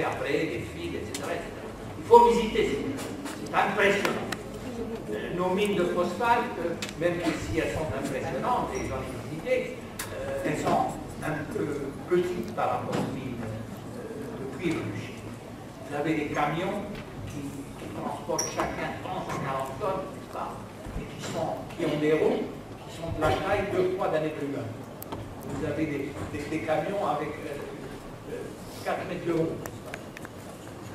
transporter après des fils, etc., etc. Il faut visiter ces minerais. C'est impressionnant. Nos mines de phosphate, même si elles sont impressionnantes, et j'en ai visité, elles sont un peu petites par rapport aux mines de cuivre de Chine. Vous avez des camions qui transportent chacun 30 ou 40 tonnes, et qui ont des roues qui sont de la taille 2 fois d'un être humain. Vous avez des camions avec 4 mètres de haut.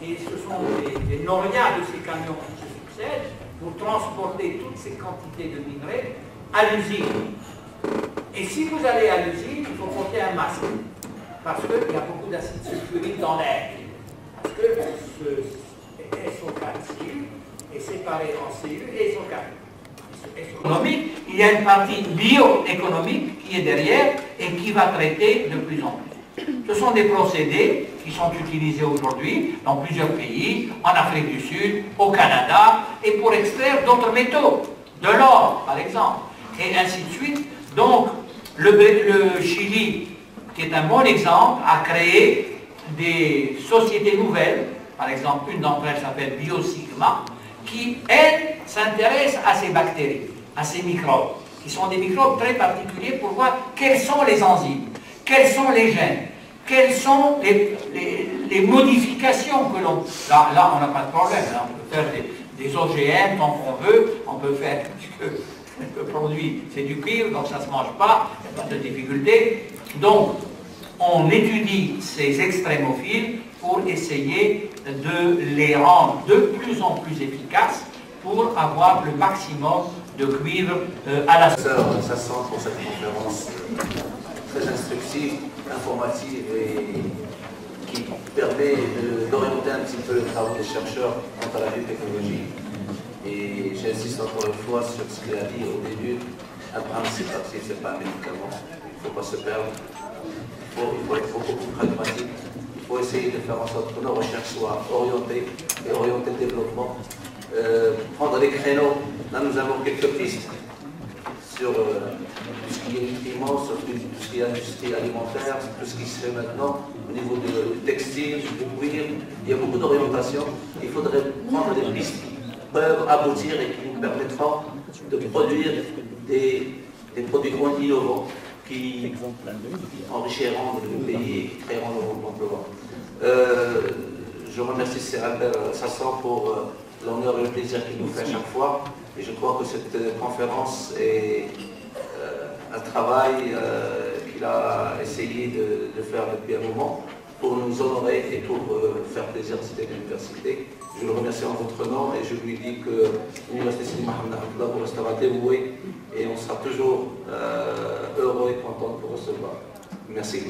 Et ce sont les lauréats de ces camions qui se succèdent pour transporter toutes ces quantités de minerais à l'usine. Et si vous allez à l'usine, il faut porter un masque, parce qu'il y a beaucoup d'acide sulfurique dans l'air. Parce que ce SO4 est séparé en cellules et SO4. Économique, il y a une partie bioéconomique qui est derrière et qui va traiter de plus en plus. Ce sont des procédés qui sont utilisés aujourd'hui dans plusieurs pays, en Afrique du Sud, au Canada, et pour extraire d'autres métaux, de l'or par exemple, et ainsi de suite. Donc, le Chili, qui est un bon exemple, a créé des sociétés nouvelles. Par exemple, une d'entre elles s'appelle Biosigma, qui, elle, s'intéresse à ces bactéries, à ces microbes, qui sont des microbes très particuliers pour voir quelles sont les enzymes, quels sont les gènes, quelles sont les modifications que l'on... Là, on n'a pas de problème, hein. On peut faire des OGM tant qu'on veut, on peut faire... Le produit, c'est du cuivre, donc ça ne se mange pas, il n'y a pas de difficulté. Donc, on étudie ces extrémophiles pour essayer de les rendre de plus en plus efficaces pour avoir le maximum de cuivre à la... Ça sent pour cette conférence très instructive, informative et qui permet d'orienter un petit peu le travail des chercheurs quant à la biotechnologie. Et j'insiste encore une fois sur ce qu'il a dit au début, un principe actif, ce n'est pas un médicament, il ne faut pas se perdre, il faut être beaucoup plus pragmatique, il faut essayer de faire en sorte que nos recherches soient orientées et orienter le développement, prendre des créneaux. Là nous avons quelques pistes sur tout ce qui est nutriments, sur tout ce qui est industrie alimentaire, tout ce qui se fait maintenant au niveau du textile, du cuir. Il y a beaucoup d'orientations. Il faudrait prendre des pistes qui peuvent aboutir et qui nous permettront de produire des produits innovants qui enrichiront le pays et créeront l'emploi. Je remercie Sir Albert Sassan pour l'honneur et le plaisir qu'il nous fait à chaque fois. Et je crois que cette conférence est un travail qu'il a essayé de faire depuis un moment pour nous honorer et pour faire plaisir à cette université. Je le remercie en votre nom et je lui dis que l'Université Sidi Mohamed vous restera dévouée et on sera toujours heureux et content de vous recevoir. Merci.